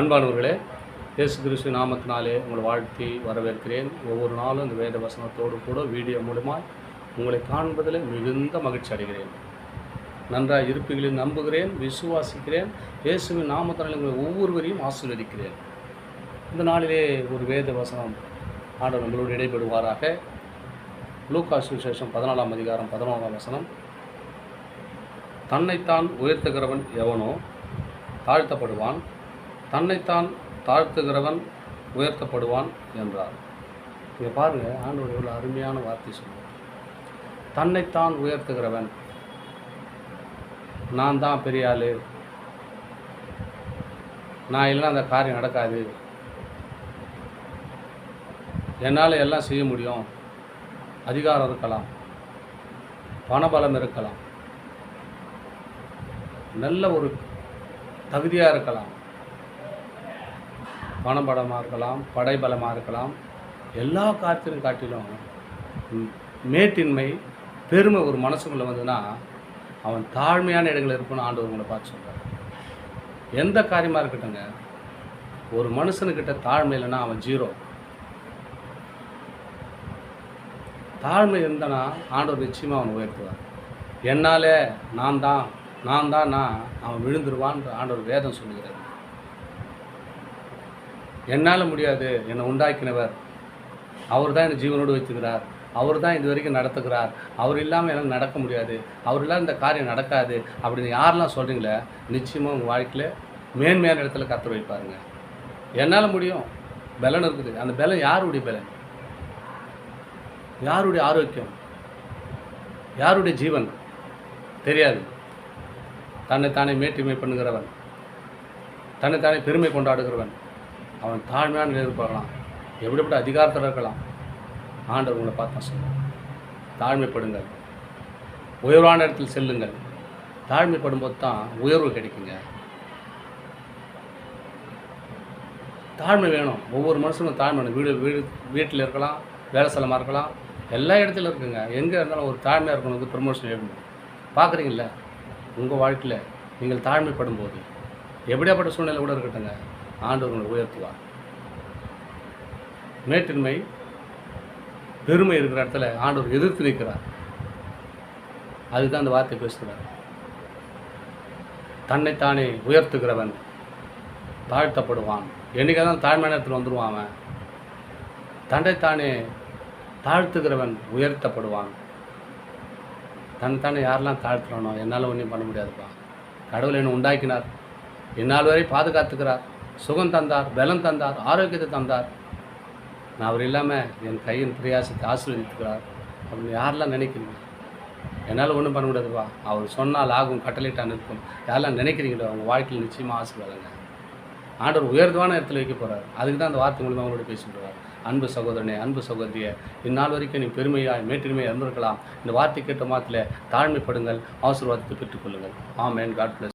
அன்பானவர்களே, இயேசு கிறிஸ்து நாமத்தினாலே உங்களை வாழ்த்தி வரவேற்கிறேன். ஒவ்வொரு நாளும் இந்த வேத வசனத்தோடு கூட வீடியோ மூலமாக உங்களை காண்பதில் மிகுந்த மகிழ்ச்சி அடைகிறேன். நன்றாக இருப்பீங்களில் நம்புகிறேன், விசுவாசிக்கிறேன். இயேசுவின் நாமத்தினாலே உங்களை ஒவ்வொருவரையும் ஆசீர்வதிக்கிறேன். இந்த நாளிலே ஒரு வேத வசனம் ஆண்டவர் நம்மளோடு இடைபெறுவாராக. லூக்கா சுவிசேஷம் 14ஆம் அதிகாரம் 11ஆம் வசனம். தன்னைத்தான் உயர்த்துகிறவன் எவனோ தாழ்த்தப்படுவான், தன்னைத்தான் தாழ்த்துகிறவன் உயர்த்தப்படுவான் என்றார். இங்கே பாருங்கள், ஆண்டவர் எவ்வளோ அருமையான வார்த்தை சொல்லுவார். தன்னைத்தான் உயர்த்துகிறவன், நான் தான் பெரிய ஆள், நான் இல்லைன்னா அந்த காரியம் நடக்காது, என்னால் எல்லாம் செய்ய முடியும், அதிகாரம் இருக்கலாம், பணபலம் இருக்கலாம், நல்ல ஒரு தகுதியாக இருக்கலாம், பணபலமாக இருக்கலாம், படைபலமாக இருக்கலாம், எல்லா காரியத்திலும் காட்டிலும் மேட்டின்மை பெருமை ஒரு மனசுக்குள்ளே வந்ததுன்னா அவன் தாழ்மையான இடங்கள் இருப்பான்னு ஆண்டவர் உங்களை பார்த்து சொல்கிறார். எந்த காரியமாக இருக்கட்டுங்க, ஒரு மனுஷனுக்கிட்ட தாழ்மை இல்லைன்னா அவன் ஜீரோ. தாழ்மை இருந்தானா ஆண்டவர் நிச்சயமாக அவனை உயர்த்துவார். என்னாலே நான் தான் அவன் விழுந்துருவான் ஆண்டவர் வேதம் சொல்லுகிறார். என்னால் முடியாது, என்னை உண்டாக்கினவர் அவர் தான் என்னை ஜீவனோடு வைத்துக்கிறார், அவர் தான் இது வரைக்கும் நடத்துகிறார், அவர் இல்லாமல் எனக்கு நடக்க முடியாது, அவர் இல்லாமல் இந்த காரியம் நடக்காது அப்படின்னு யாரெல்லாம் சொல்கிறீங்களே, நிச்சயமாக உங்கள் வாழ்க்கையில் மேன்மையான இடத்துல கர்த்தர் வைப்பாருங்க. என்னால் முடியும், பலன் இருக்குது. அந்த பலன் யாருடைய பலன்? யாருடைய ஆரோக்கியம்? யாருடைய ஜீவன்? தெரியாது. தன்னைத்தானே மேட்டிமை பண்ணுகிறவன், தன்னைத்தானே பெருமை கொண்டாடுகிறவன் அவன் தாழ்மையான நிலையில் இருப்பாங்களாம், எப்படிப்பட்ட அதிகாரத்தில் இருக்கலாம். ஆண்டவர் உங்களை பார்த்து சொல்லுங்கள், தாழ்மைப்படுங்கள், உயர்வான இடத்தில் செல்லுங்கள். தாழ்மைப்படும்போது தான் உயர்வு கிடைக்குங்க. தாழ்மை வேணும், ஒவ்வொரு மனுஷனும் தாழ்மை வேணும். வீட்டில் இருக்கலாம், வேலை ஸ்தலமாக இருக்கலாம், எல்லா இடத்துலையும் இருக்குங்க. எங்கே இருந்தாலும் ஒரு தாழ்மையாக இருக்கணும், ப்ரமோஷன் எடுக்கணும். பார்க்குறீங்கள உங்கள் வாழ்க்கையில் நீங்கள் தாழ்மைப்படும் போது எப்படியாப்பட்ட சூழ்நிலை கூட இருக்கட்டுங்க, ஆண்டவர் உங்களை உயர்த்துவார். மேட்டின்மை பெருமை இருக்கிற இடத்துல ஆண்டவர் எதிர்த்து நிற்கிறார். அதுதான் அந்த வார்த்தை பேசுகிறார். தன்னைத்தானே உயர்த்துகிறவன் தாழ்த்தப்படுவான். என்றைக்காக தான் தாழ்மையான இடத்துல வந்துடுவான் அவன். தன்னைத்தானே தாழ்த்துகிறவன் உயர்த்தப்படுவான். தன்னைத்தானே யாரெல்லாம் தாழ்த்துறானோ என்னால் ஒன்றும் பண்ண முடியாதுப்பா, கடவுள் என்னை உண்டாக்கினார், என்னால் வரை பாதுகாத்துக்கிறார், சுகம் தந்தார், பலம் தந்தார், ஆரோக்கியத்தை தந்தார், நான் அவர் இல்லாமல் என் கையின் பிரயாசத்தை ஆசீர்வதித்துக்கிறார் அப்படின்னு யாரெல்லாம் நினைக்கிறீங்க? என்னால் ஒன்றும் பண்ண முடியாதுப்பா, அவர் சொன்னால் ஆகும், கட்டளையிட்டான் இருக்கும், யாரெல்லாம் நினைக்கிறீங்களோ அவங்க வாழ்க்கையில் நிச்சயமாக ஆசீர்வாதங்க. ஆண்டவர் உயர்வான இடத்துல வைக்க போகிறார். அதுக்கு தான் அந்த வார்த்தை மூலமாக அவங்களோட பேசிட்டுறார். அன்பு சகோதரனே, அன்பு சகோதரியை, இந்நாள் வரைக்கும் நீ பெருமையாய் மேட்டின்மையாக இருந்திருக்கலாம். இந்த வார்த்தை கேட்ட மாத்திர தாழ்மைப்படுங்கள், ஆசீர்வாதத்தை பெற்றுக்கொள்ளுங்கள். ஆமென். God plus.